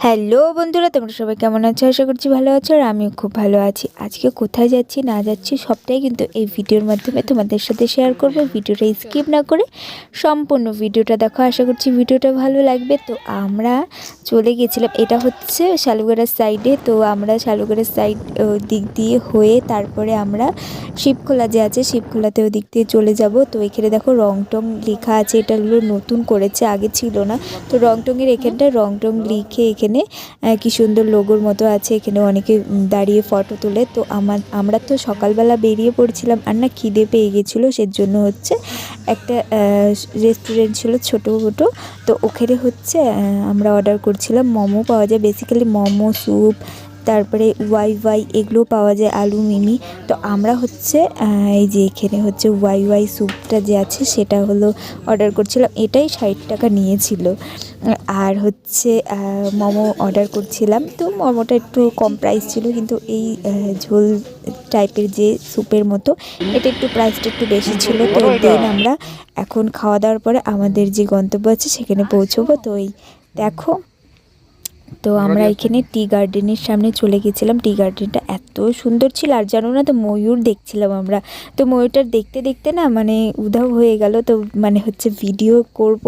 Hello বন্ধুরা, তোমরা সবাই কেমন আছো? আশা করছি ভালো আছো। আর আমিও খুব ভালো আছি। আজকে কোথায় যাচ্ছি না যাচ্ছি সবটাই কিন্তু এই ভিডিওর মাধ্যমে তোমাদের সাথে শেয়ার করব। ভিডিওটা স্কিপ না করে সম্পূর্ণ ভিডিওটা দেখো, আশা করছি ভিডিওটা ভালো লাগবে। তো আমরা চলে গেছিলাম, এটা হচ্ছে শালুগড়ার সাইডে। তো আমরা শালুগড়ার সাইড দিক দিয়ে হয়ে তারপরে আমরা শিবখোলা যে আছে শিবখোলাতে ওই দিক দিয়ে চলে যাব। তো এখানে দেখো রংটং লেখা আছে, এটা হলো নতুন করেছে, আগে ছিল না। তো রংটংয়ের এখানটায় রংটং লিখে এখানে কি সুন্দর লোগোর মতো আছে। এখানে অনেকে দাঁড়িয়ে ফটো তোলে। তো আমরা তো সকালবেলা বেরিয়ে পড়ছিলাম, আর না খিদে পেয়ে গেছিলো, সেজন্য হচ্ছে একটা রেস্টুরেন্ট ছিল ছোটো ছোটো। তো ওখানে হচ্ছে আমরা অর্ডার করছিলাম। মোমো পাওয়া যায়, বেসিক্যালি মোমো, স্যুপ, তারপরে ওয়াই ওয়াই এগুলো পাওয়া যায়, আলু মিমি। তো আমরা হচ্ছে এই যে এখানে হচ্ছে ওয়াই ওয়াই স্যুপটা যে আছে সেটা হলো অর্ডার করছিলাম। এটাই 60 টাকা নিয়েছিল। আর হচ্ছে মোমো অর্ডার করছিলাম। তো মোমোটা একটু কম প্রাইস ছিল, কিন্তু এই ঝোল টাইপের যে স্যুপের মতো এটা একটু প্রাইসটা একটু বেশি ছিল। তো দেন আমরা এখন খাওয়া দাওয়ার পরে আমাদের যে গন্তব্য আছে সেখানে পৌঁছবো। তো এই দেখো, তো আমরা এখানে টি গার্ডেনের সামনে চলে গেছিলাম। টি গার্ডেনটা এত সুন্দর ছিল, আর জানো না, তো ময়ূর দেখছিলাম আমরা। তো ময়ূরটা দেখতে দেখতে না মানে উধাও হয়ে গেল। তো মানে হচ্ছে ভিডিও করব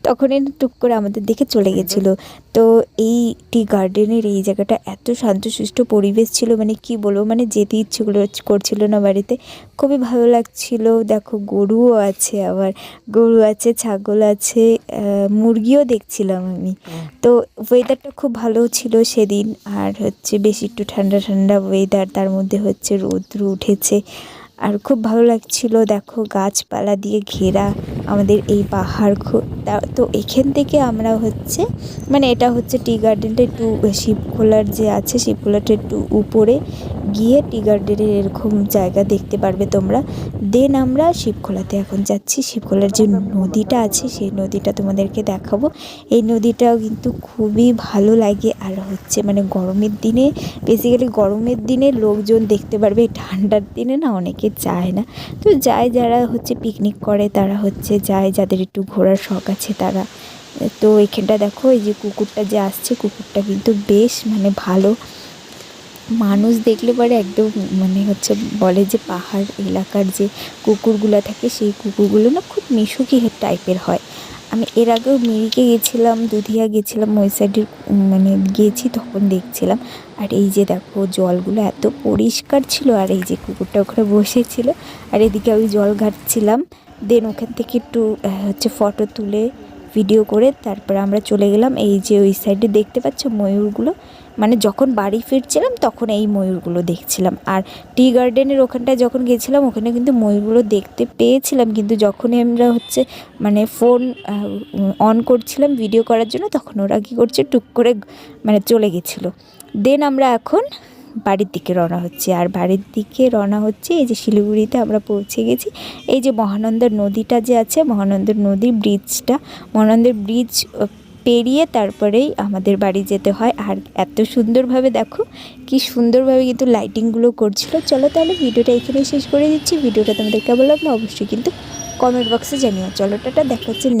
তখনই টুক করে আমাদের দেখে চলে গেছিলো। তো এই টি গার্ডেনের এই জায়গাটা এত শান্তশিষ্ট পরিবেশ ছিল, মানে কি বলবো, মানে যেতে ইচ্ছে করছিল না বাড়িতে। খুবই ভালো লাগছিল। দেখো গরুও আছে, আবার গরু আছে, ছাগল আছে, মুরগিও দেখছিলাম আমি। তো ওয়েদারটা খুব ভালো ছিল সেদিন। আর হচ্ছে বেশি একটু ঠান্ডা ঠান্ডা ওয়েদার, তার মধ্যে হচ্ছে রৌদ্র উঠেছে, আর খুব ভালো লাগছিল। দেখো গাছপালা দিয়ে ঘেরা আমাদের এই পাহাড়। তো এখান থেকে আমরা হচ্ছে মানে এটা হচ্ছে টি গার্ডেনটা একটু শিবখোলার যে আছে শিবখোলাটা একটু উপরে গিয়ে টি গার্ডেনের এরকম জায়গা দেখতে পারবে তোমরা। দেন আমরা শিবখোলাতে এখন যাচ্ছি। শিবখোলার যে নদীটা আছে সেই নদীটা তোমাদেরকে দেখাবো। এই নদীটাও কিন্তু খুবই ভালো লাগে। আর হচ্ছে মানে গরমের দিনে, বেসিক্যালি গরমের দিনে লোকজন দেখতে পারবে, ঠান্ডার দিনে না অনেকে যায় না। তো যায় যারা হচ্ছে পিকনিক করে, তারা হচ্ছে যায়, যাদের একটু ঘোরার শখ আছে তারা। তো এখানটা দেখো, এই যে কুকুরটা যে আসছে, কুকুরটা কিন্তু বেশ মানে ভালো। মানুষ দেখলে পরে একদম মানে হচ্ছে বলে যে পাহাড় এলাকার যে কুকুরগুলো থাকে সেই কুকুরগুলো না খুব মিশুকি টাইপের হয়। আমি এর আগেও মিরিকে গেছিলাম, দুধিয়া গেছিলাম, ওই সাইডে মানে গেছি, তখন দেখছিলাম। আর এই যে দেখো জলগুলো এত পরিষ্কার ছিল, আর এই যে কুকুরটা ওখানে বসেছিল, আর এদিকে আমি জল ঘাটছিলাম। দেন ওখান থেকে একটু হচ্ছে ফটো তুলে ভিডিও করে তারপরে আমরা চলে গেলাম। এই যে ওই সাইডে দেখতে পাচ্ছ ময়ূরগুলো, মানে যখন বাড়ি ফিরছিলাম তখন এই ময়ূরগুলো দেখছিলাম। আর টি গার্ডেনের ওখানটায় যখন গেছিলাম ওখানে কিন্তু ময়ূরগুলো দেখতে পেয়েছিলাম, কিন্তু যখনই আমরা হচ্ছে মানে ফোন অন করছিলাম ভিডিও করার জন্য, তখন ওরা কী করছে টুক করে মানে চলে গেছিলো। দেন আমরা এখন বাড়ির দিকে রওনা হচ্ছে। আর বাড়ির দিকে রওনা হচ্ছে এই যে শিলিগুড়িতে আমরা পৌঁছে গেছি। এই যে মহানন্দা নদীটা যে আছে, মহানন্দা নদী ব্রিজটা, মহানন্দার ব্রিজ পেরিয়ে তারপরেই আমাদের বাড়ি যেতে হয়। আর এত সুন্দরভাবে দেখো, কি সুন্দরভাবে কিন্তু লাইটিংগুলো করছিল। চলো তাহলে ভিডিওটা এখানে শেষ করে দিচ্ছি। ভিডিওটা তোমাদের কেমন লাগলো অবশ্যই কিন্তু কমেন্ট বক্সে জানিও। চলো টাটা, দেখা হচ্ছে।